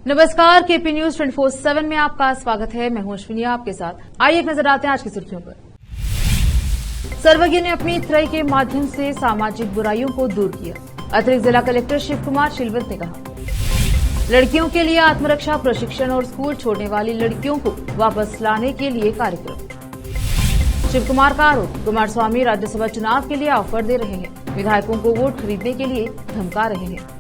नमस्कार, KP news 24/7 में आपका स्वागत है। मैं हूं अश्विनी आपके साथ। आइए एक नजर आते हैं आज की सुर्खियों पर। सर्वज्ञ ने अपनी त्रय के माध्यम से सामाजिक बुराइयों को दूर किया। अतिरिक्त जिला कलेक्टर शिव कुमार शिलवत ने कहा, लड़कियों के लिए आत्मरक्षा प्रशिक्षण और स्कूल छोड़ने वाली लड़कियों को वापस लाने के लिए कार्यक्रम। शिव कुमार का आरोप, कुमारस्वामी राज्यसभा चुनाव के लिए ऑफर दे रहे हैं, विधायकों को वोट खरीदने के लिए धमका रहे हैं।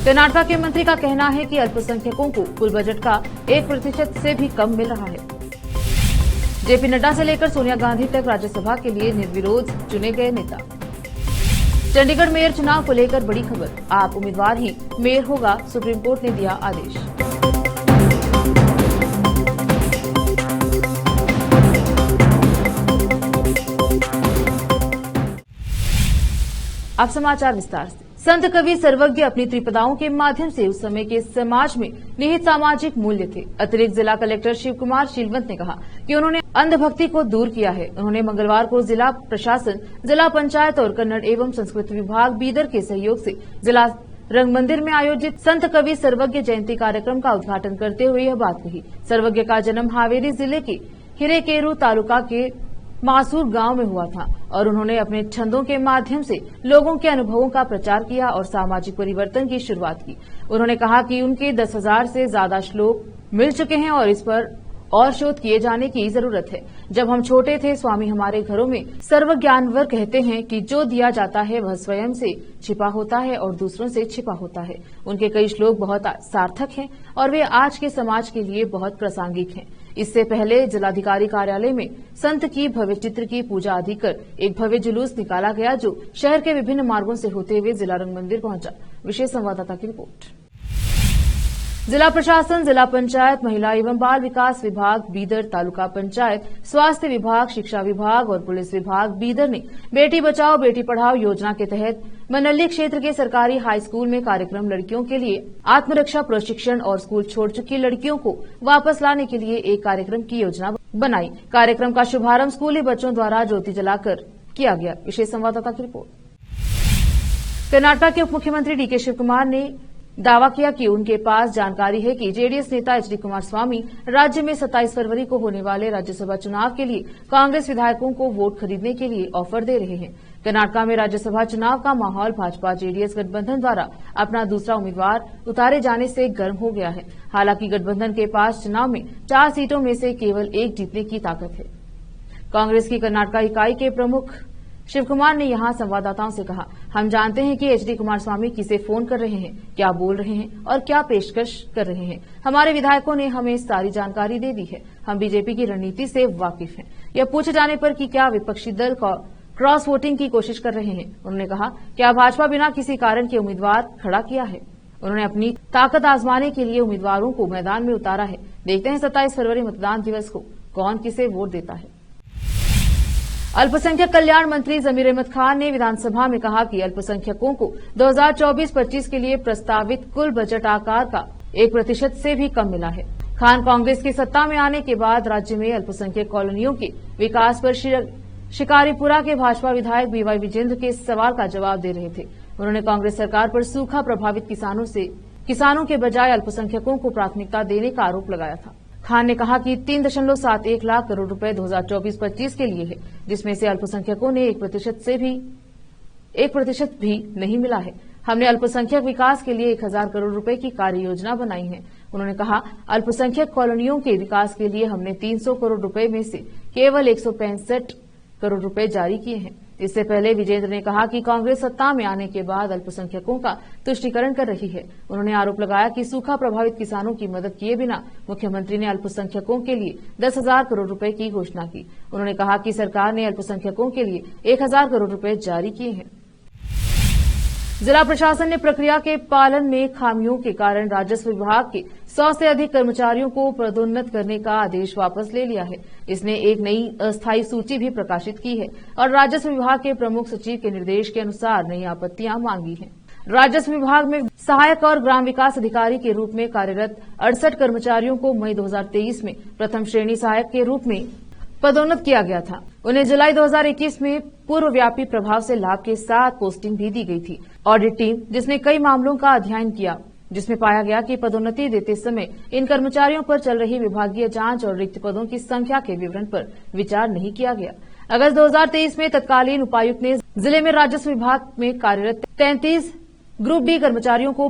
कर्नाटका के मंत्री का कहना है कि अल्पसंख्यकों को कुल बजट का 1% से भी कम मिल रहा है। जेपी नड्डा से लेकर सोनिया गांधी तक राज्यसभा के लिए निर्विरोध चुने गए नेता। चंडीगढ़ मेयर चुनाव को लेकर बड़ी खबर, आप उम्मीदवार ही मेयर होगा, सुप्रीम कोर्ट ने दिया आदेश। अब समाचार विस्तार से। संत कवि सर्वज्ञ अपनी त्रिपदाओं के माध्यम से उस समय के समाज में निहित सामाजिक मूल्य थे। अतिरिक्त जिला कलेक्टर शिव कुमार शिलवत ने कहा कि उन्होंने अंधभक्ति को दूर किया है। उन्होंने मंगलवार को जिला प्रशासन, जिला पंचायत और कन्नड़ एवं संस्कृत विभाग बीदर के सहयोग से जिला रंग मंदिर में आयोजित संत कवि सर्वज्ञ जयंती कार्यक्रम का उद्घाटन करते हुए यह बात कही। सर्वज्ञ का जन्म हावेरी जिले के हिरेकेरू तालुका के मासूर गांव में हुआ था और उन्होंने अपने छंदों के माध्यम से लोगों के अनुभवों का प्रचार किया और सामाजिक परिवर्तन की शुरुआत की। उन्होंने कहा कि उनके 10,000 से ज्यादा श्लोक मिल चुके हैं और इस पर और शोध किए जाने की जरूरत है। जब हम छोटे थे, स्वामी हमारे घरों में सर्वज्ञानवर कहते हैं कि जो दिया जाता है वह स्वयं से छिपा होता है और दूसरों से छिपा होता है। उनके कई श्लोक बहुत सार्थक हैं और वे आज के समाज के लिए बहुत प्रासंगिक हैं। इससे पहले जिलाधिकारी कार्यालय में संत की भव्य चित्र की पूजा आदि कर एक भव्य जुलूस निकाला गया, जो शहर के विभिन्न मार्गों से होते हुए जिला रंग मंदिर पहुंचा। विशेष संवाददाता की रिपोर्ट। जिला प्रशासन, जिला पंचायत, महिला एवं बाल विकास विभाग बीदर, तालुका पंचायत, स्वास्थ्य विभाग, शिक्षा विभाग और पुलिस विभाग बीदर ने बेटी बचाओ बेटी पढ़ाओ योजना के तहत मनल्ली क्षेत्र के सरकारी हाई स्कूल में कार्यक्रम लड़कियों के लिए आत्मरक्षा प्रशिक्षण और स्कूल छोड़ चुकी लड़कियों को वापस लाने के लिए एक कार्यक्रम की योजना बनाई। कार्यक्रम का शुभारंभ स्कूली बच्चों द्वारा ज्योति जलाकर किया गया। विशेष संवाददाता की रिपोर्ट। कर्नाटक के उप मुख्यमंत्री डीके शिव कुमार ने दावा किया कि उनके पास जानकारी है कि जेडीएस नेता एचडी कुमारस्वामी राज्य में 27 फरवरी को होने वाले राज्यसभा चुनाव के लिए कांग्रेस विधायकों को वोट खरीदने के लिए ऑफर दे रहे हैं। कर्नाटक में राज्यसभा चुनाव का माहौल भाजपा जेडीएस गठबंधन द्वारा अपना दूसरा उम्मीदवार उतारे जाने से गर्म हो गया है। हालांकि गठबंधन के पास चुनाव में 4 सीटों में से केवल 1 जीतने की ताकत है। कांग्रेस की कर्नाटक इकाई के प्रमुख शिव कुमार ने यहां संवाददाताओं से कहा, हम जानते हैं कि एचडी कुमारस्वामी किसे फोन कर रहे हैं, क्या बोल रहे हैं और क्या पेशकश कर रहे हैं। हमारे विधायकों ने हमें सारी जानकारी दे दी है। हम बीजेपी की रणनीति से वाकिफ हैं। यह पूछे जाने पर कि क्या विपक्षी दल क्रॉस वोटिंग की कोशिश कर रहे हैं, उन्होंने कहा, क्या भाजपा बिना किसी कारण के उम्मीदवार खड़ा किया है। उन्होंने अपनी ताकत आजमाने के लिए उम्मीदवारों को मैदान में उतारा है। देखते हैं 27 फरवरी मतदान दिवस को कौन किसे वोट देता है। अल्पसंख्यक कल्याण मंत्री जमीर अहमद खान ने विधानसभा में कहा कि अल्पसंख्यकों को 2024-25 के लिए प्रस्तावित कुल बजट आकार का 1% से भी कम मिला है। खान कांग्रेस की सत्ता में आने के बाद राज्य में अल्पसंख्यक कॉलोनियों के विकास पर शिकारीपुरा के भाजपा विधायक बीवाई विजेंद्र के सवाल का जवाब दे रहे थे। उन्होंने कांग्रेस सरकार पर सूखा प्रभावित किसानों के बजाय अल्पसंख्यकों को प्राथमिकता देने का आरोप लगाया था। खान ने कहा कि 3.71 लाख करोड़ रुपए 2024-25 के लिए है, जिसमें से अल्पसंख्यकों ने 1% भी नहीं मिला है। हमने अल्पसंख्यक विकास के लिए 1000 करोड़ रुपए की कार्य योजना बनाई है। उन्होंने कहा, अल्पसंख्यक कॉलोनियों के विकास के लिए हमने 300 करोड़ रुपए में से केवल 165 करोड़ रुपए जारी किए हैं। इससे पहले विजेंद्र ने कहा कि कांग्रेस सत्ता में आने के बाद अल्पसंख्यकों का तुष्टीकरण कर रही है। उन्होंने आरोप लगाया कि सूखा प्रभावित किसानों की मदद किए बिना मुख्यमंत्री ने अल्पसंख्यकों के लिए 10,000 करोड़ रुपए की घोषणा की। उन्होंने कहा कि सरकार ने अल्पसंख्यकों के लिए 1,000 करोड़ रुपए जारी किए हैं। जिला प्रशासन ने प्रक्रिया के पालन में खामियों के कारण राजस्व विभाग के 100 से अधिक कर्मचारियों को पदोन्नत करने का आदेश वापस ले लिया है। इसने एक नई अस्थायी सूची भी प्रकाशित की है और राजस्व विभाग के प्रमुख सचिव के निर्देश के अनुसार नई आपत्तियां मांगी हैं। राजस्व विभाग में सहायक और ग्राम विकास अधिकारी के रूप में कार्यरत 68 कर्मचारियों को मई 2023 में प्रथम श्रेणी सहायक के रूप में पदोन्नत किया गया था। उन्हें जुलाई 2021 में पूर्वव्यापी प्रभाव से लाभ के साथ पोस्टिंग भी दी गई थी। ऑडिट टीम, जिसने कई मामलों का अध्ययन किया, जिसमें पाया गया कि पदोन्नति देते समय इन कर्मचारियों पर चल रही विभागीय जांच और रिक्त पदों की संख्या के विवरण पर विचार नहीं किया गया। अगस्त 2023 में तत्कालीन उपायुक्त ने जिले में राजस्व विभाग में कार्यरत 33 ग्रुप डी कर्मचारियों को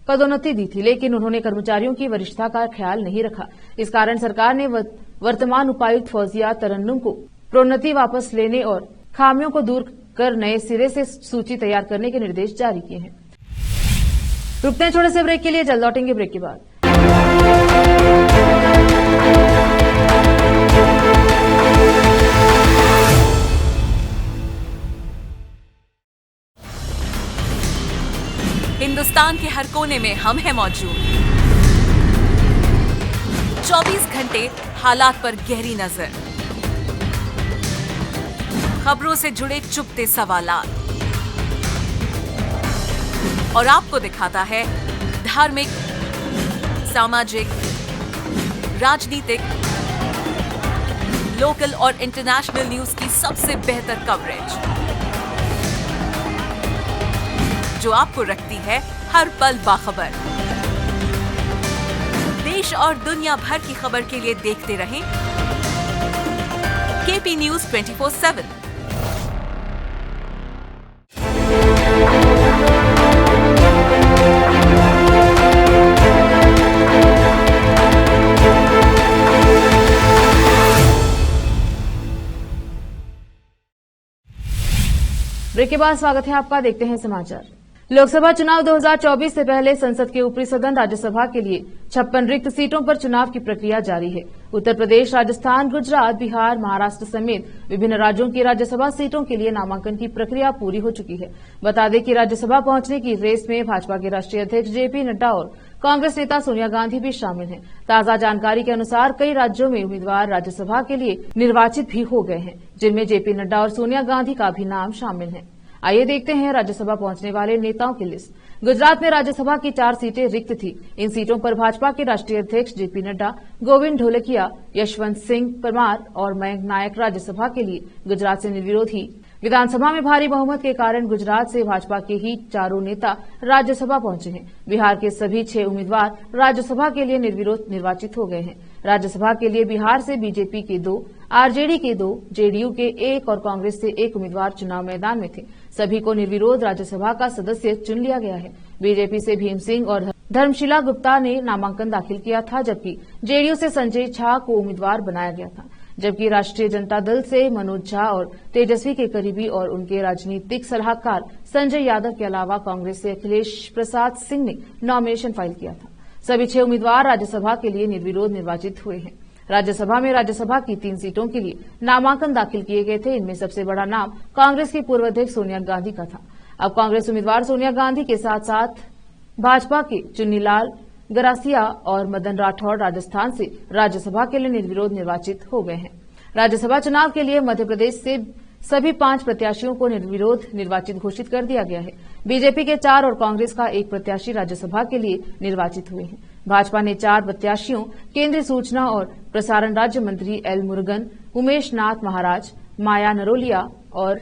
पदोन्नति दी थी, लेकिन उन्होंने कर्मचारियों की वरिष्ठता का ख्याल नहीं रखा। इस कारण सरकार ने वर्तमान उपायुक्त फौजिया तरन्नुम को प्रोन्नति वापस लेने और खामियों को दूर कर नए सिरे से सूची तैयार करने के निर्देश जारी किए हैं। रुकते हैं छोटे से ब्रेक के लिए, जल्द लौटेंगे ब्रेक के बाद। हिंदुस्तान के हर कोने में हम हैं मौजूद। 24 घंटे हालात पर गहरी नजर, खबरों से जुड़े चुपते सवालात और आपको दिखाता है धार्मिक, सामाजिक, राजनीतिक, लोकल और इंटरनेशनल न्यूज की सबसे बेहतर कवरेज, जो आपको रखती है हर पल बाखबर। देश और दुनिया भर की खबर के लिए देखते रहें केपी न्यूज 24/7। ब्रेक के बाद स्वागत है आपका। देखते हैं समाचार। लोकसभा चुनाव 2024 से पहले संसद के ऊपरी सदन राज्यसभा के लिए 56 रिक्त सीटों पर चुनाव की प्रक्रिया जारी है। उत्तर प्रदेश, राजस्थान, गुजरात, बिहार, महाराष्ट्र समेत विभिन्न राज्यों की राज्यसभा सीटों के लिए नामांकन की प्रक्रिया पूरी हो चुकी है। बता दें कि राज्यसभा पहुंचने की रेस में भाजपा के राष्ट्रीय अध्यक्ष जेपी नड्डा और कांग्रेस नेता सोनिया गांधी भी शामिल हैं। ताजा जानकारी के अनुसार कई राज्यों में उम्मीदवार राज्यसभा के लिए निर्वाचित भी हो गए हैं, जिनमें जेपी नड्डा और सोनिया गांधी का भी नाम शामिल है। आइए देखते हैं राज्यसभा पहुंचने वाले नेताओं की लिस्ट। गुजरात में राज्यसभा की 4 सीटें रिक्त थी। इन सीटों पर भाजपा के राष्ट्रीय अध्यक्ष जेपी नड्डा, गोविंद ढोलकिया, यशवंत सिंह परमार और मयंक नायक राज्यसभा के लिए गुजरात से निर्विरोध ही। विधानसभा में भारी बहुमत के कारण गुजरात से भाजपा के ही 4 नेता राज्यसभा पहुंचे हैं। बिहार के सभी 6 उम्मीदवार राज्यसभा के लिए निर्विरोध निर्वाचित हो गए हैं। राज्यसभा के लिए बिहार से बीजेपी के 2, आरजेडी के 2, जेडीयू के 1 और कांग्रेस से 1 उम्मीदवार चुनाव मैदान में थे। सभी को निर्विरोध राज्यसभा का सदस्य चुन लिया गया है। बीजेपी से भीम सिंह और धर्मशिला गुप्ता ने नामांकन दाखिल किया था, जबकि जेडीयू से संजय झा को उम्मीदवार बनाया गया था। जबकि राष्ट्रीय जनता दल से मनोज झा और तेजस्वी के करीबी और उनके राजनीतिक सलाहकार संजय यादव के अलावा कांग्रेस से अखिलेश प्रसाद सिंह ने नॉमिनेशन फाइल किया था। सभी 6 उम्मीदवार राज्यसभा के लिए निर्विरोध निर्वाचित हुए हैं। राज्यसभा में राज्यसभा की 3 सीटों के लिए नामांकन दाखिल किए गए थे। इनमें सबसे बड़ा नाम कांग्रेस की पूर्व अध्यक्ष सोनिया गांधी का था। अब कांग्रेस उम्मीदवार सोनिया गांधी के साथ साथ भाजपा के चुन्नीलाल गरासिया और मदन राठौड़ राजस्थान से राज्यसभा के लिए निर्विरोध निर्वाचित हो गए हैं। राज्यसभा चुनाव के लिए मध्य प्रदेश से सभी 5 प्रत्याशियों को निर्विरोध निर्वाचित घोषित कर दिया गया है। बीजेपी के 4 और कांग्रेस का 1 प्रत्याशी राज्यसभा के लिए निर्वाचित हुए हैं। भाजपा ने 4 प्रत्याशियों केंद्रीय सूचना और प्रसारण राज्य मंत्री एल मुरुगन, उमेश नाथ महाराज, माया नरोलिया और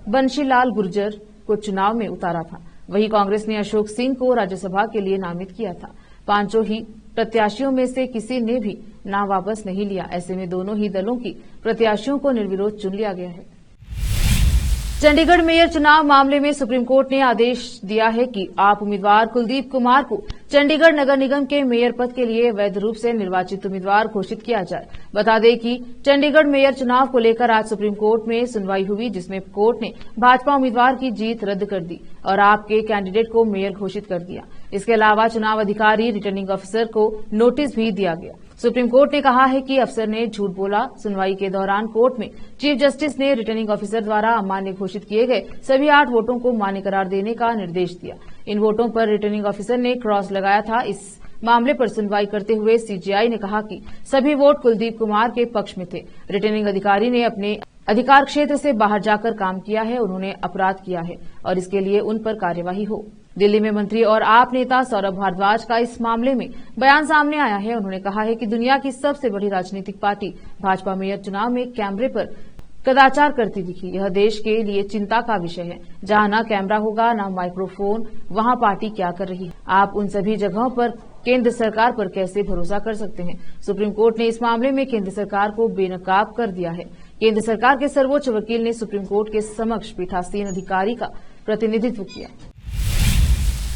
बंशीलाल गुर्जर को चुनाव में उतारा था। वहीं कांग्रेस ने अशोक सिंह को राज्यसभा के लिए नामित किया था। 5 ही प्रत्याशियों में से किसी ने भी नाम वापस नहीं लिया। ऐसे में दोनों ही दलों की प्रत्याशियों को निर्विरोध चुन लिया गया है। चंडीगढ़ मेयर चुनाव मामले में सुप्रीम कोर्ट ने आदेश दिया है कि आप उम्मीदवार कुलदीप कुमार को चंडीगढ़ नगर निगम के मेयर पद के लिए वैध रूप से निर्वाचित उम्मीदवार घोषित किया जाए। बता दें कि चंडीगढ़ मेयर चुनाव को लेकर आज सुप्रीम कोर्ट में सुनवाई हुई, जिसमें कोर्ट ने भाजपा उम्मीदवार की जीत रद्द कर दी और आप के कैंडिडेट को मेयर घोषित कर दिया। इसके अलावा चुनाव अधिकारी रिटर्निंग ऑफिसर को नोटिस भी दिया गया। सुप्रीम कोर्ट ने कहा है कि अफसर ने झूठ बोला। सुनवाई के दौरान कोर्ट में चीफ जस्टिस ने रिटर्निंग ऑफिसर द्वारा अमान्य घोषित किए गए सभी 8 वोटों को मान्य करार देने का निर्देश दिया। इन वोटों पर रिटर्निंग ऑफिसर ने क्रॉस लगाया था। इस मामले पर सुनवाई करते हुए सीजेआई ने कहा कि सभी वोट कुलदीप कुमार के पक्ष में थे। रिटर्निंग अधिकारी ने अपने अधिकार क्षेत्र से बाहर जाकर काम किया है, उन्होंने अपराध किया है और इसके लिए उन पर कार्यवाही हो। दिल्ली में मंत्री और आप नेता सौरभ भारद्वाज का इस मामले में बयान सामने आया है। उन्होंने कहा है कि दुनिया की सबसे बड़ी राजनीतिक पार्टी भाजपा मेयर चुनाव में कैमरे पर कदाचार करती दिखी। यह देश के लिए चिंता का विषय है। जहां न कैमरा होगा न माइक्रोफोन, वहां पार्टी क्या कर रही है? आप उन सभी जगहों पर केंद्र सरकार पर कैसे भरोसा कर सकते हैं? सुप्रीम कोर्ट ने इस मामले में केंद्र सरकार को बेनकाब कर दिया है। केंद्र सरकार के सर्वोच्च वकील ने सुप्रीम कोर्ट के समक्ष पीठासीन अधिकारी का प्रतिनिधित्व किया।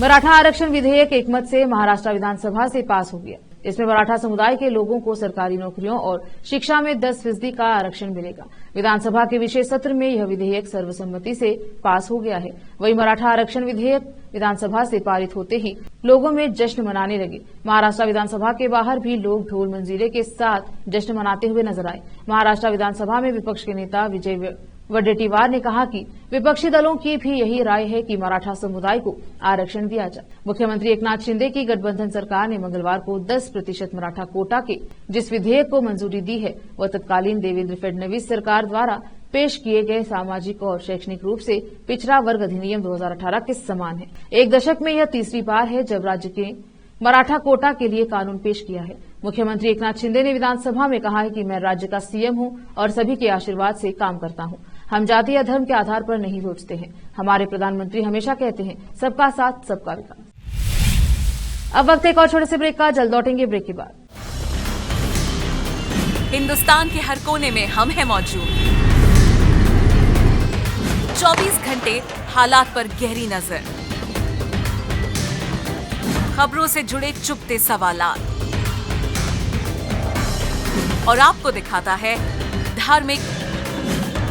मराठा आरक्षण विधेयक एकमत से महाराष्ट्र विधानसभा से पास हो गया। इसमें मराठा समुदाय के लोगों को सरकारी नौकरियों और शिक्षा में 10% का आरक्षण मिलेगा। विधानसभा के विशेष सत्र में यह विधेयक सर्वसम्मति से पास हो गया है। वहीं मराठा आरक्षण विधेयक विधानसभा से पारित होते ही लोगों में जश्न मनाने लगे। महाराष्ट्र विधानसभा के बाहर भी लोग ढोल मंजीरे के साथ जश्न मनाते हुए नजर आए। महाराष्ट्र विधानसभा में विपक्ष के नेता विजय वडेट्टीवार ने कहा कि विपक्षी दलों की भी यही राय है कि मराठा समुदाय को आरक्षण दिया जाए। मुख्यमंत्री एकनाथ शिंदे की गठबंधन सरकार ने मंगलवार को 10% मराठा कोटा के जिस विधेयक को मंजूरी दी है वह तत्कालीन देवेंद्र फडणवीस सरकार द्वारा पेश किए गए सामाजिक और शैक्षणिक रूप से पिछड़ा वर्ग अधिनियम 2018 के समान है। एक दशक में यह तीसरी बार है जब राज्य के मराठा कोटा के लिए कानून पेश किया है। मुख्यमंत्री एकनाथ शिंदे ने विधानसभा में कहा है कि मैं राज्य का सीएम हूं और सभी के आशीर्वाद से काम करता हूं। हम जाति या धर्म के आधार पर नहीं सोचते हैं। हमारे प्रधानमंत्री हमेशा कहते हैं सबका साथ सबका विकास। अब वक्त एक और छोटे से ब्रेक का, जल्द लौटेंगे ब्रेक के बाद। हिंदुस्तान के हर कोने में हम हैं मौजूद। 24 घंटे हालात पर गहरी नजर, खबरों से जुड़े चुपते सवालात और आपको दिखाता है धार्मिक,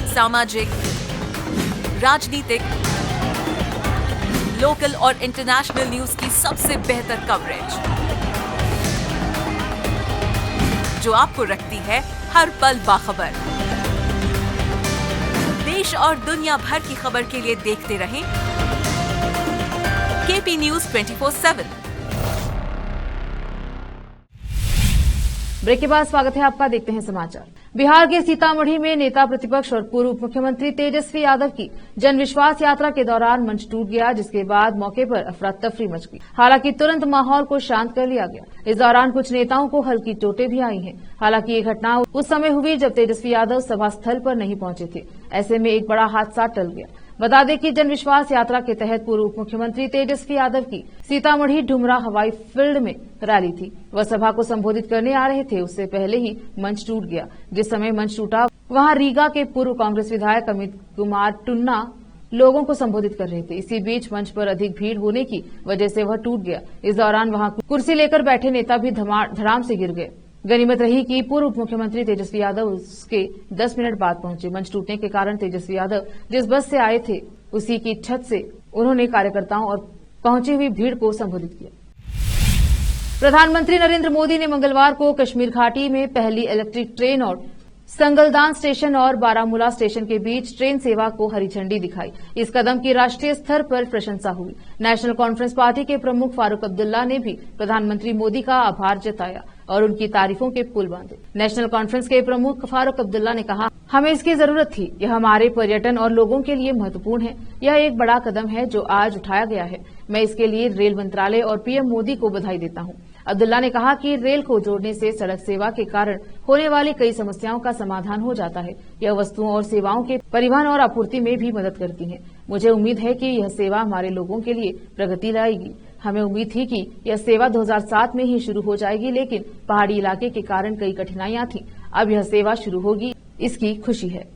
सामाजिक, राजनीतिक, लोकल और इंटरनेशनल न्यूज की सबसे बेहतर कवरेज जो आपको रखती है हर पल बाखबर। देश और दुनिया भर की खबर के लिए देखते रहें केपी न्यूज 24/7। ब्रेक के बाद स्वागत है आपका। देखते हैं समाचार। बिहार के सीतामढ़ी में नेता प्रतिपक्ष और पूर्व उप मुख्यमंत्री तेजस्वी यादव की जन विश्वास यात्रा के दौरान मंच टूट गया, जिसके बाद मौके पर अफरा तफरी मच गई। हालांकि तुरंत माहौल को शांत कर लिया गया। इस दौरान कुछ नेताओं को हल्की चोटें भी आई हैं। हालांकि ये घटना उस समय हुई जब तेजस्वी यादव सभा स्थल पर नहीं पहुंचे थे। ऐसे में एक बड़ा हादसा टल गया। बता दें कि जन विश्वास यात्रा के तहत पूर्व उप मुख्यमंत्री तेजस्वी यादव की सीतामढ़ी डुमरा हवाई फील्ड में रैली थी। वह सभा को संबोधित करने आ रहे थे, उससे पहले ही मंच टूट गया। जिस समय मंच टूटा वहां रीगा के पूर्व कांग्रेस विधायक अमित कुमार टुन्ना लोगों को संबोधित कर रहे थे। इसी बीच मंच पर अधिक भीड़ होने की वजह से वह टूट गया। इस दौरान वहां कुर्सी लेकर बैठे नेता भी धड़ाम से गिर गए। गनीमत रही कि पूर्व उप मुख्यमंत्री तेजस्वी यादव उसके 10 मिनट बाद पहुंचे। मंच टूटने के कारण तेजस्वी यादव जिस बस से आए थे उसी की छत से उन्होंने कार्यकर्ताओं और पहुंची हुई भीड़ को संबोधित किया। प्रधानमंत्री नरेंद्र मोदी ने मंगलवार को कश्मीर घाटी में पहली इलेक्ट्रिक ट्रेन और संगलदान स्टेशन और बारामूला स्टेशन के बीच ट्रेन सेवा को हरी झंडी दिखाई। इस कदम की राष्ट्रीय स्तर पर प्रशंसा हुई। नेशनल कॉन्फ्रेंस पार्टी के प्रमुख फारूक अब्दुल्ला ने भी प्रधानमंत्री मोदी का आभार जताया और उनकी तारीफों के पुल बांधे। नेशनल कॉन्फ्रेंस के प्रमुख फारूक अब्दुल्ला ने कहा, हमें इसकी जरूरत थी। यह हमारे पर्यटन और लोगों के लिए महत्वपूर्ण है। यह एक बड़ा कदम है जो आज उठाया गया है। मैं इसके लिए रेल मंत्रालय और पीएम मोदी को बधाई देता हूं। अब्दुल्ला ने कहा कि रेल को जोड़ने से सड़क सेवा के कारण होने वाली कई समस्याओं का समाधान हो जाता है। यह वस्तुओं और सेवाओं के परिवहन और आपूर्ति में भी मदद करती है। मुझे उम्मीद है कि यह सेवा हमारे लोगों के लिए प्रगति लाएगी। हमें उम्मीद थी कि यह सेवा 2007 में ही शुरू हो जाएगी, लेकिन पहाड़ी इलाके के कारण कई कठिनाइयां थी। अब यह सेवा शुरू होगी, इसकी खुशी है।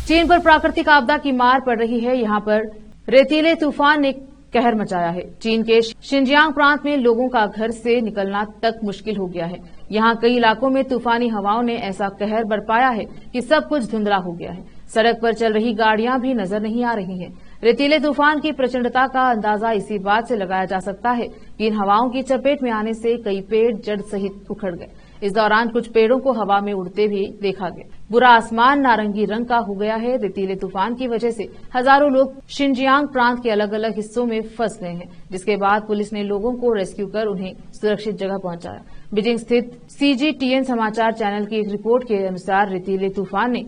चीन पर प्राकृतिक आपदा की मार पड़ रही है। यहाँ पर रेतीले तूफान ने कहर मचाया है। चीन के शिनजियांग प्रांत में लोगों का घर से निकलना तक मुश्किल हो गया है। यहाँ कई इलाकों में तूफानी हवाओं ने ऐसा कहर बरपाया है कि सब कुछ धुंधला हो गया है। सड़क पर चल रही गाड़ियां भी नजर नहीं आ रही हैं। रेतीले तूफान की प्रचंडता का अंदाजा इसी बात से लगाया जा सकता है कि इन हवाओं की चपेट में आने से कई पेड़ जड़ सहित उखड़ गए। इस दौरान कुछ पेड़ों को हवा में उड़ते भी देखा गया। पूरा आसमान नारंगी रंग का हो गया है। रेतीले तूफान की वजह से हजारों लोग शिनजियांग प्रांत के अलग अलग हिस्सों में फंस गए हैं, जिसके बाद पुलिस ने लोगों को रेस्क्यू कर उन्हें सुरक्षित जगह पहुंचाया। बीजिंग स्थित CGTN समाचार चैनल की एक रिपोर्ट के अनुसार रेतीले तूफान ने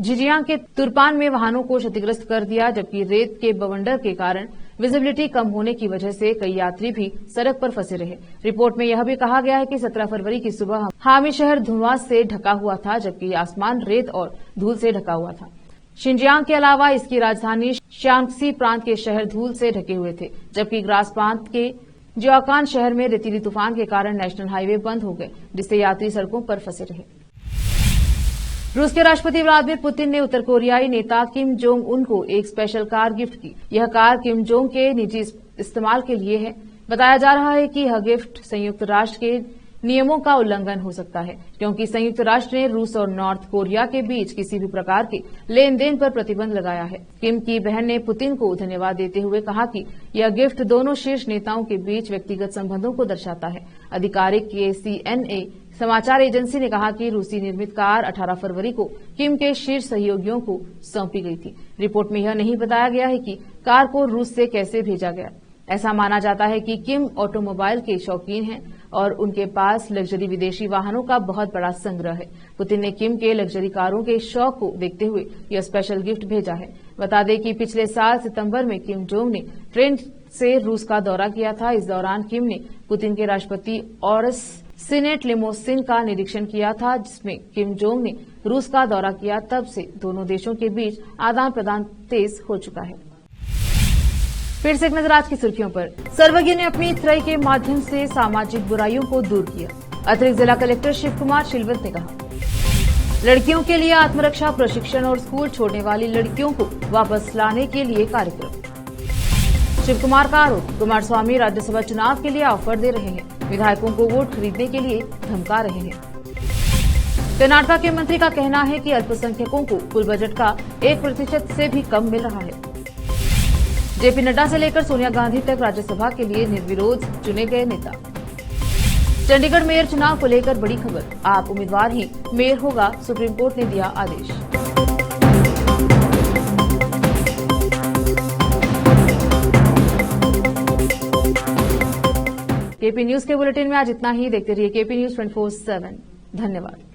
झिंजियांग के तुरपान में वाहनों को क्षतिग्रस्त कर दिया, जबकि रेत के बवंडर के कारण विजिबिलिटी कम होने की वजह से कई यात्री भी सड़क पर फंसे रहे। रिपोर्ट में यह भी कहा गया है कि 17 फरवरी की सुबह हामी शहर धुआं से ढका हुआ था, जबकि आसमान रेत और धूल से ढका हुआ था। शिनजियांग के अलावा इसकी राजधानी शांक्सी प्रांत के शहर धूल से ढके हुए थे, जबकि ग्रास प्रांत के जियाकान शहर में रेतीली तूफान के कारण नेशनल हाईवे बंद हो गए, जिससे यात्री सड़कों पर फंसे रहे। रूस के राष्ट्रपति व्लादिमीर पुतिन ने उत्तर कोरियाई नेता किम जोंग उन को एक स्पेशल कार गिफ्ट की। यह कार किम जोंग के निजी इस्तेमाल के लिए है। बताया जा रहा है कि यह गिफ्ट संयुक्त राष्ट्र के नियमों का उल्लंघन हो सकता है, क्योंकि संयुक्त राष्ट्र ने रूस और नॉर्थ कोरिया के बीच किसी भी प्रकार के लेन देन पर प्रतिबंध लगाया है। किम की बहन ने पुतिन को धन्यवाद देते हुए कहा कि यह गिफ्ट दोनों शीर्ष नेताओं के बीच व्यक्तिगत संबंधों को दर्शाता है। आधिकारिक KCNA समाचार एजेंसी ने कहा कि रूसी निर्मित कार 18 फरवरी को किम के शीर्ष सहयोगियों को सौंपी गई थी। रिपोर्ट में यह नहीं बताया गया है कि कार को रूस से कैसे भेजा गया। ऐसा माना जाता है कि किम ऑटोमोबाइल के शौकीन हैं और उनके पास लग्जरी विदेशी वाहनों का बहुत बड़ा संग्रह है। पुतिन ने किम के लग्जरी कारों के शौक को देखते हुए यह स्पेशल गिफ्ट भेजा है। बता दें कि पिछले साल सितंबर में किम जोंग ने ट्रेन से रूस का दौरा किया था। इस दौरान किम ने पुतिन के राष्ट्रपति ऑरस सीनेट लिमोसिन का निरीक्षण किया था, जिसमें किम जोंग ने रूस का दौरा किया। तब से दोनों देशों के बीच आदान प्रदान तेज हो चुका है। फिर से एक नजर आज की सुर्खियों पर। सर्वज्ञ ने अपनी त्रय के माध्यम से सामाजिक बुराइयों को दूर किया। अतिरिक्त जिला कलेक्टर शिव कुमार शिलवत ने कहा। लड़कियों के लिए आत्मरक्षा प्रशिक्षण और स्कूल छोड़ने वाली लड़कियों को वापस लाने के लिए कार्यक्रम। शिव कुमार का आरोप, कुमारस्वामी राज्यसभा चुनाव के लिए ऑफर दे रहे हैं, विधायकों को वोट खरीदने के लिए धमका रहे हैं। कर्नाटक के मंत्री का कहना है कि अल्पसंख्यकों को कुल बजट का 1% से भी कम मिल रहा है। जेपी नड्डा से लेकर सोनिया गांधी तक राज्यसभा के लिए निर्विरोध चुने गए नेता। चंडीगढ़ मेयर चुनाव को लेकर बड़ी खबर, आप उम्मीदवार ही मेयर होगा, सुप्रीम कोर्ट ने दिया आदेश। केपी न्यूज के बुलेटिन में आज इतना ही। देखते रहिए केपी न्यूज 24/7। धन्यवाद।